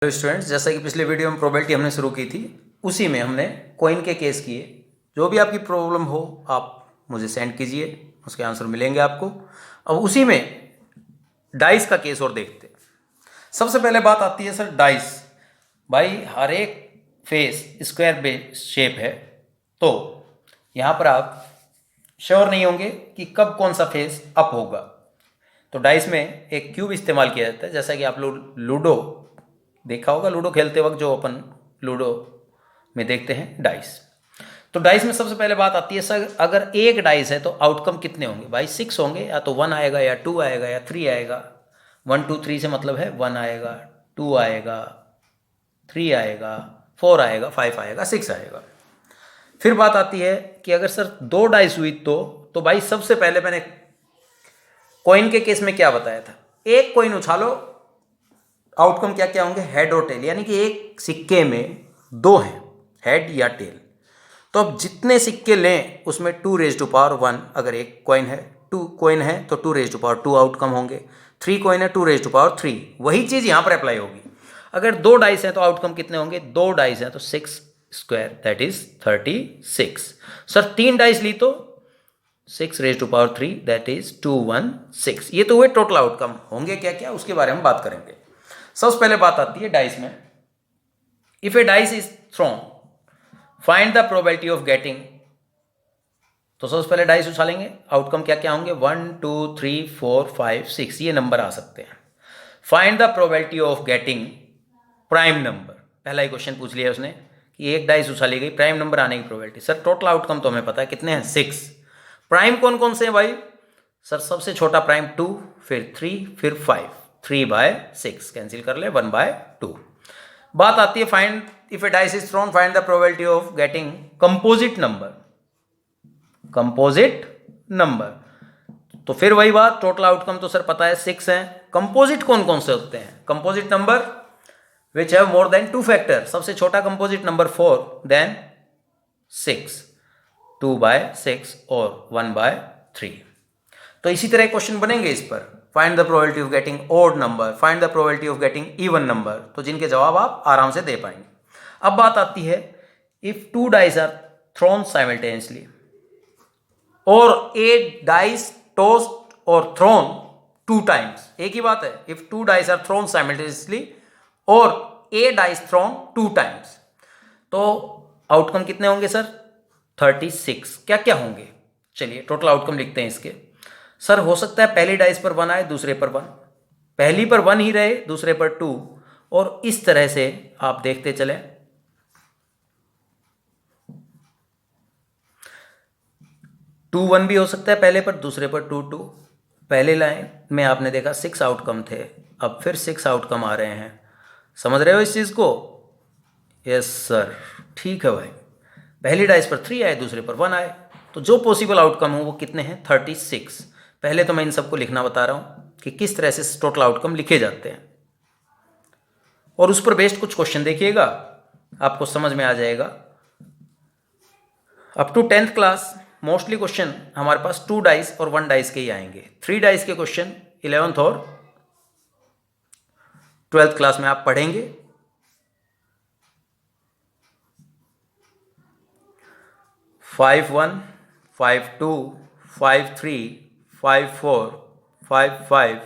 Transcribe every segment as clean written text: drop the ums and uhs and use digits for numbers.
Hello students, जैसा कि पिछले वीडियो में प्रोबेबिलिटी हमने शुरू की थी, उसी में हमने कॉइन के केस किए। जो भी आपकी प्रॉब्लम हो आप मुझे सेंड कीजिए, उसके आंसर मिलेंगे आपको। अब उसी में डाइस का केस और देखते हैं। सबसे पहले बात आती है सर डाइस। भाई हर एक फेस स्क्वायर बेस शेप है, तो यहाँ पर आप श्योर नहीं होंगे कि कब कौन सा फेस अप होगा। तो डाइस में एक क्यूब इस्तेमाल किया जाता है, जैसा कि आप लोग लूडो देखा होगा, लूडो खेलते वक्त जो अपन लूडो में देखते हैं डाइस। तो डाइस में सबसे पहले बात आती है सर, अगर एक डाइस है तो आउटकम कितने होंगे? भाई 6 होंगे, या तो 1 आएगा या 2 आएगा या 3 आएगा। 1 2 3 से मतलब है 1 आएगा, 2 आएगा, 3 आएगा, 4 आएगा, 5 आएगा, 6 आएगा। फिर बात आती है कि अगर सर 2 डाइस हुई तो भाई सबसे पहले मैंने कॉइन के केस में क्या बताया था, एक कॉइन उछालो, आउटकम क्या क्या होंगे? हेड और टेल, यानी कि एक सिक्के में 2 हैं, हेड या टेल। तो अब जितने सिक्के लें उसमें 2 रेज टू पावर 1, अगर एक कॉइन है, 2 कॉइन है तो 2 रेज टू पावर 2 आउटकम होंगे। 3 कॉइन है 2 रेज टू पावर 3। वही चीज़ यहाँ पर अप्लाई होगी। अगर 2 डाइस हैं तो आउटकम कितने होंगे? 2 डाइस हैं तो 6 square, that is 36। Sir 3 dice ली तो 6 raise to power 3, that is 216। ये तो हुए टोटल आउटकम। होंगे क्या क्या उसके बारे में बात करेंगे। सबसे पहले बात आती है डाइस में, if A dice is throne find the probability of getting. तो सबसे पहले डाइस उछालेंगे, आउटकम क्या क्या होंगे? 1 2 3 4 5 6, ये नंबर आ सकते हैं। Find the probability of getting prime number. पहला ही क्वेश्चन पूछ लिया उसने कि एक डाइस उछाली गई, प्राइम नंबर आने की प्रोबेबिलिटी। सर टोटल आउटकम तो हमें पता है कितने हैं, 6। प्राइम कौन कौन से हैं भाई? सर सबसे छोटा प्राइम 2, फिर 3, फिर 5। 3/6 कैंसिल कर ले, 1/2। बात आती है find if A dice is throne find the probability of getting composite number. Composite number, तो फिर वही बात, टोटल आउटकम तो सर पता है 6 है। कंपोजिट कौन कौन से होते हैं? Composite number which have more than 2 factor. सबसे छोटा कंपोजिट नंबर 4, देन 6, 2/6 और 1/3। तो इसी तरह क्वेश्चन बनेंगे इस पर, find the probability of getting odd number, find the probability of getting even number, तो जिनके जवाब आप आराम से दे पाएंगे। अब बात आती है if 2 dice are thrown simultaneously और ए डाइस टॉस्ड और थ्रोन 2 टाइम्स। एक ही बात है, if 2 dice are thrown simultaneously और ए डाइस थ्रोन 2 टाइम्स, तो आउटकम कितने होंगे सर? 36। क्या क्या होंगे? चलिए टोटल आउटकम लिखते हैं इसके। सर हो सकता है पहली डाइस पर 1 आए, दूसरे पर 1, पहली पर 1 ही रहे, दूसरे पर 2, और इस तरह से आप देखते चले। 2 1 भी हो सकता है पहले पर, दूसरे पर 2 2। पहले लाइन में आपने देखा 6 आउटकम थे, अब फिर 6 आउटकम आ रहे हैं। समझ रहे हो इस चीज़ को? यस सर, ठीक है भाई। पहली डाइस पर 3 आए, दूसरे पर 1 आए, तो जो पॉसिबल आउटकम हो वो कितने हैं? 36। पहले तो मैं इन सबको लिखना बता रहा हूँ कि किस तरह से टोटल आउटकम लिखे जाते हैं, और उस पर बेस्ड कुछ क्वेश्चन देखिएगा, आपको समझ में आ जाएगा। Up to 10th class mostly question हमारे पास 2 डाइस और 1 डाइस के ही आएंगे। 3 डाइस के क्वेश्चन 11th और 12th क्लास में आप पढ़ेंगे। 5 1 5 2 5 3 5 4 5 5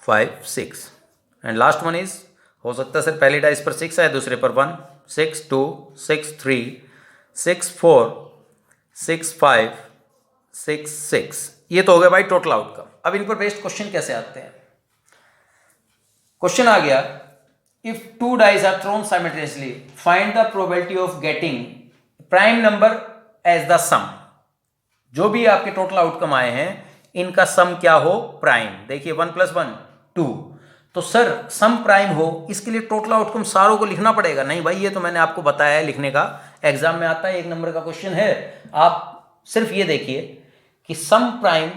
5 6 एंड लास्ट वन इज, हो सकता है सर पहली डाइस पर 6 आए, दूसरे पर 1, 6 2 6 3 6 4 6 5 6 6। ये तो हो गया भाई टोटल आउटकम। अब इन पर बेस्ड क्वेश्चन कैसे आते हैं? क्वेश्चन आ गया, if 2 dice are thrown simultaneously find the probability of getting prime number as the sum. जो भी आपके टोटल आउटकम आए हैं इनका सम क्या हो? प्राइम। देखिए 1 + 1 2, तो सर सम प्राइम हो, इसके लिए टोटल आउटकम सारों को लिखना पड़ेगा? नहीं भाई, ये तो मैंने आपको बताया है लिखने का, एग्जाम में आता है, 1 नंबर का क्वेश्चन है। आप सिर्फ ये देखिए कि सम प्राइम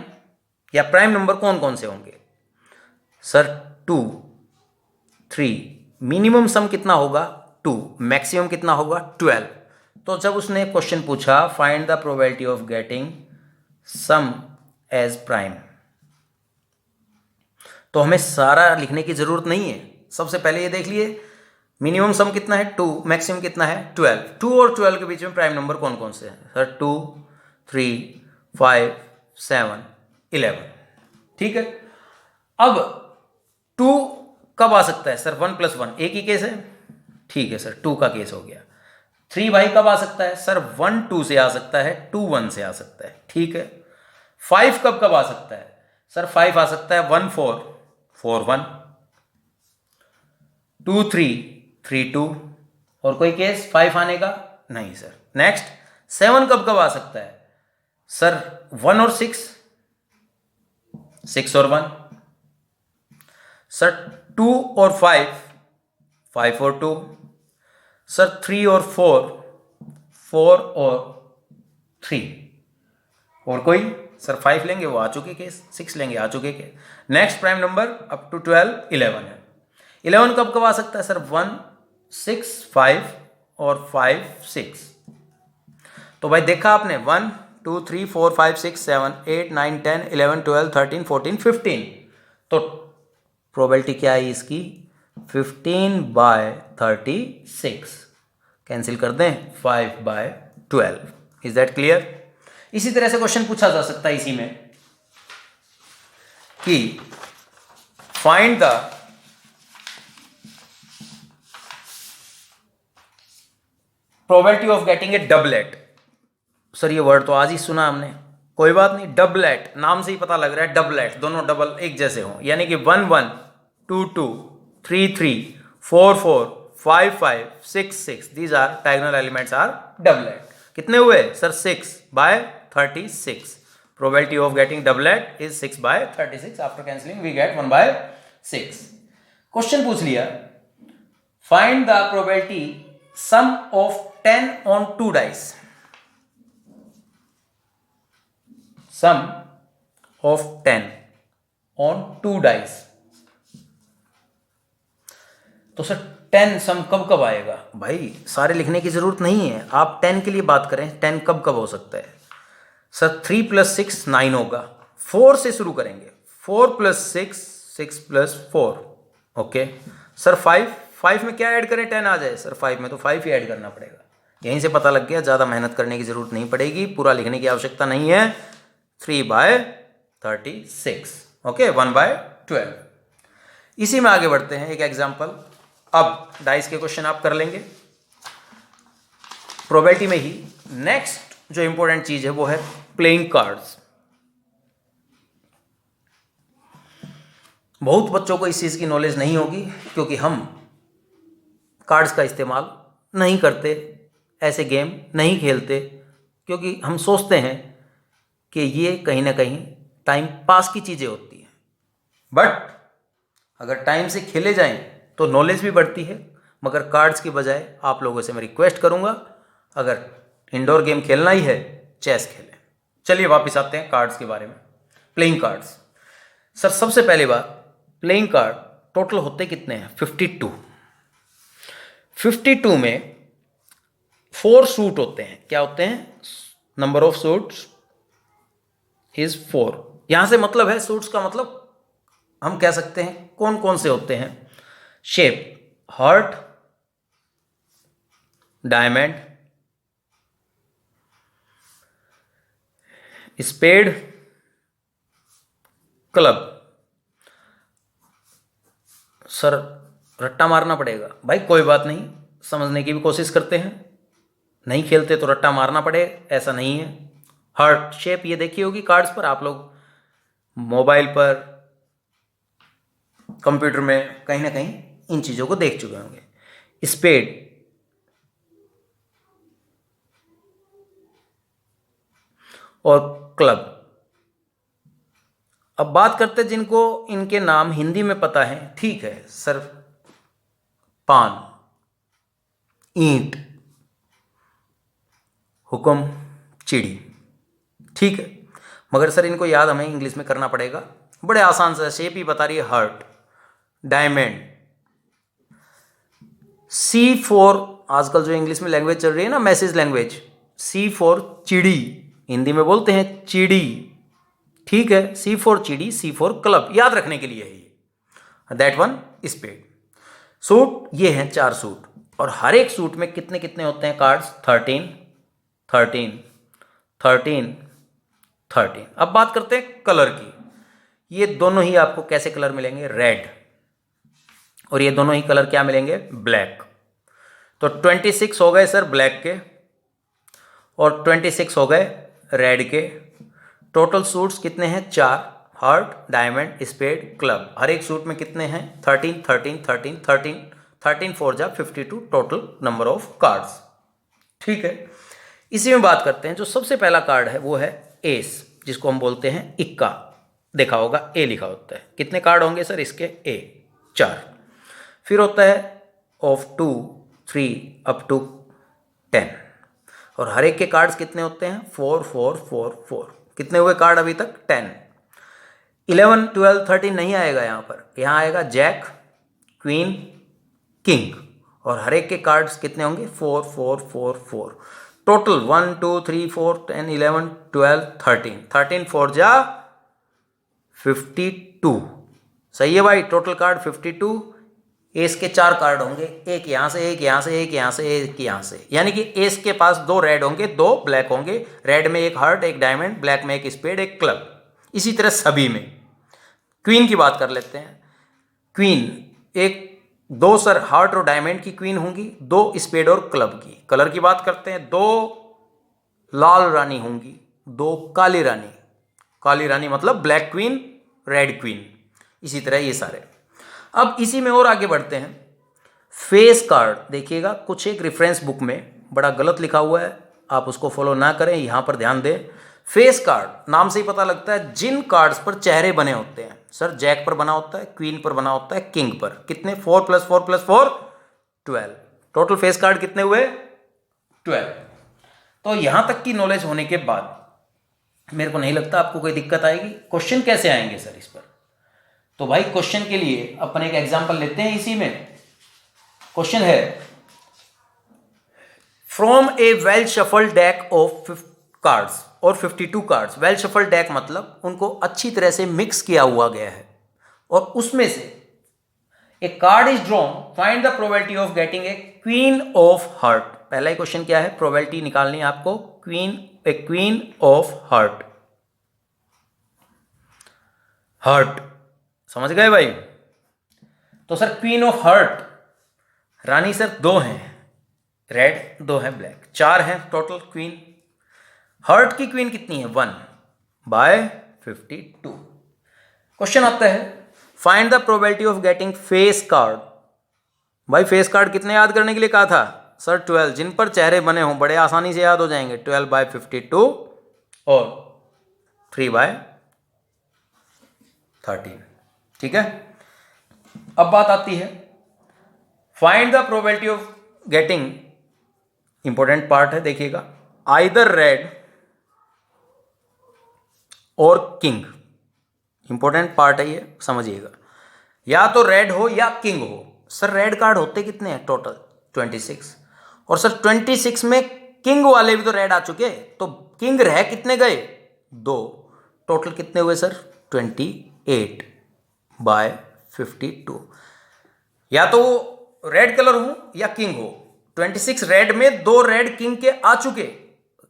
या प्राइम नंबर कौन कौन से होंगे। सर 2 3, मिनिमम सम कितना होगा? 2, मैक्सिमम कितना होगा? 12। तो जब उसने क्वेश्चन पूछा find the probability of getting sum as prime, तो हमें सारा लिखने की ज़रूरत नहीं है। सबसे पहले ये देख लिए मिनिमम सम कितना है 2, मैक्सिमम कितना है 12। 2 और 12 के बीच में प्राइम नंबर कौन कौन से हैं सर? 2, 3, 5, 7, 11। ठीक है, अब 2 कब आ सकता है सर? 1 + 1 एक ही केस है, ठीक है सर, 2 का केस हो गया। 3 भाई कब आ सकता है सर? 1 2 से आ सकता है, 2 1 से आ सकता है, ठीक है। 5 कब कब आ सकता है सर? 5 आ सकता है 1 4 4 1, 2 3 3 2, और कोई केस 5 आने का नहीं सर। नेक्स्ट 7 कब कब आ सकता है सर? 1 और 6, 6 और 1 सर। 2 और 5, 5 और 2 सर। 3 और 4, 4 और 3, और कोई सर? 5 लेंगे वो आ चुके केस, 6 लेंगे आ चुके case. Next prime number up to 12 11 है। 11 कब कब आ सकता है सर? 1 6 5 और 5 6। तो भाई देखा आपने 1 2 3 4 5 6 7 8 9 10 11 12 13 14 15। तो प्रोबेबिलिटी क्या है इसकी? 15/36। कैंसिल कर दें 5/12। Is that clear? इसी तरह से क्वेश्चन पूछा जा सकता है इसी में कि find the probability of getting A doublet. Sir ये वर्ड तो आज ही सुना हमने, कोई बात नहीं, डबलेट नाम से ही पता लग रहा है, डबलेट दोनों डबल एक जैसे हों, यानी कि 1 1 2 2 3 3 4 4 5 5 6 6, these are diagonal elements are doublet. कितने हुए sir? 6/36। Probability of getting doublet is 6/36। After cancelling we get 1/6। Question पूछ लिया find the probability sum of 10 on 2 dice. Sum of 10 on 2 dice. तो सर 10 सम कब कब आएगा? भाई सारे लिखने की जरूरत नहीं है, आप 10 के लिए बात करें। 10 कब कब हो सकता है सर? 3 + 6 9 होगा। 4 से शुरू करेंगे, 4 + 6 6 + 4। ओके सर 5 में क्या ऐड करें 10 आ जाए सर? 5 में तो 5 ही ऐड करना पड़ेगा। यहीं से पता लग गया, ज़्यादा मेहनत करने की जरूरत नहीं पड़ेगी, पूरा लिखने की आवश्यकता नहीं है। 3/36। ओके 1/12। इसी में आगे बढ़ते हैं एक एग्जाम्पल। अब डाइस के क्वेश्चन आप कर लेंगे प्रोबेबिलिटी में ही। नेक्स्ट जो इंपॉर्टेंट चीज है वो है प्लेइंग कार्ड्स। बहुत बच्चों को इस चीज की नॉलेज नहीं होगी क्योंकि हम कार्ड्स का इस्तेमाल नहीं करते, ऐसे गेम नहीं खेलते, क्योंकि हम सोचते हैं कि ये कहीं ना कहीं टाइम पास की चीज़ें होती हैं। बट अगर टाइम से खेले जाएं तो नॉलेज भी बढ़ती है। मगर कार्ड्स की बजाय आप लोगों से मैं रिक्वेस्ट करूंगा, अगर इंडोर गेम खेलना ही है चेस खेलें। चलिए वापस आते हैं कार्ड्स के बारे में। प्लेइंग कार्ड्स सर, सबसे पहले बात, प्लेइंग कार्ड टोटल होते कितने हैं? 52। 52 में 4 सूट होते हैं। क्या होते हैं? Number of suits is 4। यहां से मतलब है, सूट्स का मतलब हम कह सकते हैं कौन कौन से होते हैं। Shape, heart, diamond, spade, club. Sir रट्टा मारना पड़ेगा। भाई कोई बात नहीं, समझने की भी कोशिश करते हैं। नहीं खेलते तो रट्टा मारना पड़े ऐसा नहीं है। हार्ट शेप ये देखी होगी कार्ड्स पर, आप लोग मोबाइल पर, कंप्यूटर में कहीं ना कहीं इन चीज़ों को देख चुके होंगे। स्पेड, और क्लब। अब बात करते हैं जिनको इनके नाम हिंदी में पता है। ठीक है सर, पान, ईंट, हुक्म, चिड़ी। ठीक है, मगर सर इनको याद हमें इंग्लिश में करना पड़ेगा। बड़े आसान से शेप ही बता रही है, हार्ट, डायमंड, C4। आजकल जो इंग्लिश में लैंग्वेज चल रही है ना, मैसेज लैंग्वेज, C4 चिड़ी, हिंदी में बोलते हैं चिड़ी। ठीक है, C4 चिड़ी, C4 क्लब, याद रखने के लिए है ये। That one spade. सूट ये हैं 4 सूट, और हर एक सूट में कितने कितने होते हैं कार्ड्स? 13 13 13 13। अब बात करते हैं कलर की। ये दोनों ही आपको कैसे कलर मिलेंगे? रेड, और ये दोनों ही कलर क्या मिलेंगे? ब्लैक। तो 26 हो गए सर ब्लैक के, और 26 हो गए रेड के। टोटल सूट्स कितने हैं? 4। Heart, diamond, spade, club. हर एक सूट में कितने हैं? 13 13 13 13 13 4 जा 52 टोटल नंबर ऑफ कार्ड्स। ठीक है, इसी में बात करते हैं। जो सबसे पहला कार्ड है वो है एस, जिसको हम बोलते हैं इक्का। देखा होगा ए लिखा होता है। कितने कार्ड होंगे सर इसके? ए 4। फिर होता है ऑफ 2 3 अप टू 10, और हर एक के कार्ड्स कितने होते हैं? 4 4 4 4। कितने हुए कार्ड अभी तक? 10। 11 12 13 नहीं आएगा यहाँ पर, यहाँ आएगा जैक, क्वीन, किंग, और हर एक के कार्ड्स कितने होंगे? 4 4 4 4। टोटल 1 2 3 4 10 11 12 13 13 4 जा 52। सही है भाई, टोटल कार्ड 52। एस के 4 कार्ड होंगे, एक यहाँ से, एक यहाँ से, एक यहाँ से, एक यहाँ से, यानी कि एस के पास 2 रेड होंगे, 2 ब्लैक होंगे। रेड में एक हार्ट, एक डायमंड, ब्लैक में एक स्पेड, एक क्लब। इसी तरह सभी में। क्वीन की बात कर लेते हैं। क्वीन एक 2 सर हार्ट और डायमंड की क्वीन होंगी, 2 स्पेड और क्लब की। कलर की बात करते हैं, 2 लाल रानी होंगी, 2 काली रानी। काली रानी मतलब ब्लैक क्वीन, रेड क्वीन। इसी तरह ये सारे। अब इसी में और आगे बढ़ते हैं। फेस कार्ड देखिएगा, कुछ एक रेफरेंस बुक में बड़ा गलत लिखा हुआ है, आप उसको फॉलो ना करें, यहाँ पर ध्यान दें। फेस कार्ड नाम से ही पता लगता है जिन कार्ड्स पर चेहरे बने होते हैं। सर जैक पर बना होता है, क्वीन पर बना होता है, किंग पर। कितने? 4 + 4 + 4 12। टोटल फेस कार्ड कितने हुए? 12। तो यहां तक की नॉलेज होने के बाद मेरे को नहीं लगता आपको कोई दिक्कत आएगी। क्वेश्चन कैसे आएंगे सर इस पर? तो भाई क्वेश्चन के लिए अपन एक एग्जांपल लेते हैं। इसी में क्वेश्चन है, from A well shuffled deck of cards और 52 कार्ड्स। वेल शफल्ड डेक मतलब उनको अच्छी तरह से मिक्स किया हुआ गया है, और उसमें से a card is drawn, find the probability of getting a queen of heart. पहला ही क्वेश्चन क्या है? प्रोबेबिलिटी निकालनी है आपको। A queen of heart. Heart समझ गए भाई? तो सर क्वीन ऑफ हार्ट, रानी सर 2 हैं रेड, 2 हैं ब्लैक, 4 हैं टोटल क्वीन। हार्ट की क्वीन कितनी है? 1/52। क्वेश्चन आता है, find the probability of getting face card. भाई फेस कार्ड कितने याद करने के लिए कहा था? सर 12, जिन पर चेहरे बने हों, बड़े आसानी से याद हो जाएंगे। 12/52 और 3/13। ठीक है, अब बात आती है find the probability of getting, important part है देखिएगा, आइदर रेड और किंग। इंपॉर्टेंट पार्ट है ये, समझिएगा। या तो रेड हो या किंग हो। सर रेड कार्ड होते कितने हैं? टोटल 26, और सर 26 में किंग वाले भी तो रेड आ चुके, तो किंग रह कितने गए? 2। टोटल कितने हुए सर? 28/52। या तो रेड कलर हो या किंग हो। 26 रेड में 2 रेड किंग के आ चुके,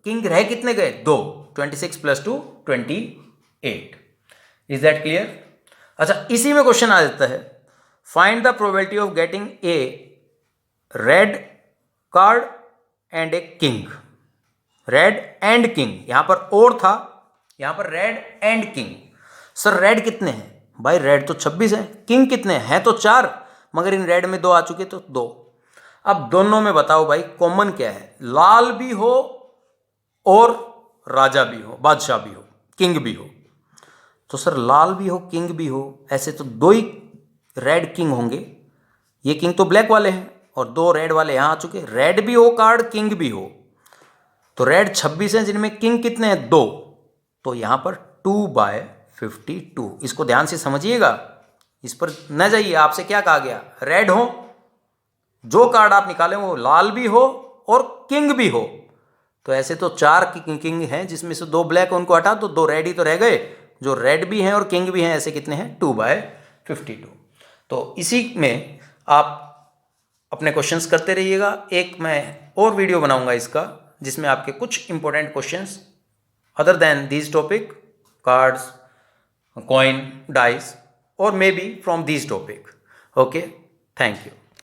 किंग रह कितने गए? 2। 26 + 2 28। Is that clear? अच्छा, इसी में क्वेश्चन आ जाता है, find the probability of getting A red card and a king. Red and king, यहां पर और था, यहां पर red and king. Sir red कितने हैं? भाई रेड तो 26 है, किंग कितने हैं? तो 4, मगर इन रेड में 2 आ चुके तो 2। अब दोनों में बताओ भाई कॉमन क्या है? लाल भी हो और राजा भी हो, बादशाह भी हो, किंग भी हो। तो सर लाल भी हो, किंग भी हो, ऐसे तो 2 ही रेड किंग होंगे। ये किंग तो ब्लैक वाले हैं, और 2 रेड वाले यहां आ चुके। रेड भी हो कार्ड, किंग भी हो, तो रेड 26 हैं, जिनमें किंग कितने हैं? 2। तो यहां पर 2/52। इसको ध्यान से समझिएगा, इस पर न जाइए। आपसे क्या कहा गया? रेड हो, जो कार्ड आप निकालें वो लाल भी हो और किंग भी हो। तो ऐसे तो 4 किंग हैं, जिसमें से 2 ब्लैक, उनको हटा तो 2 रेड ही तो रह गए। जो रेड भी हैं और किंग भी हैं, ऐसे कितने हैं? 2/52। तो इसी में आप अपने क्वेश्चंस करते रहिएगा। एक मैं और वीडियो बनाऊंगा इसका, जिसमें आपके कुछ important questions other than this topic, cards, coin, dice, और maybe from this topic. Okay, thank you.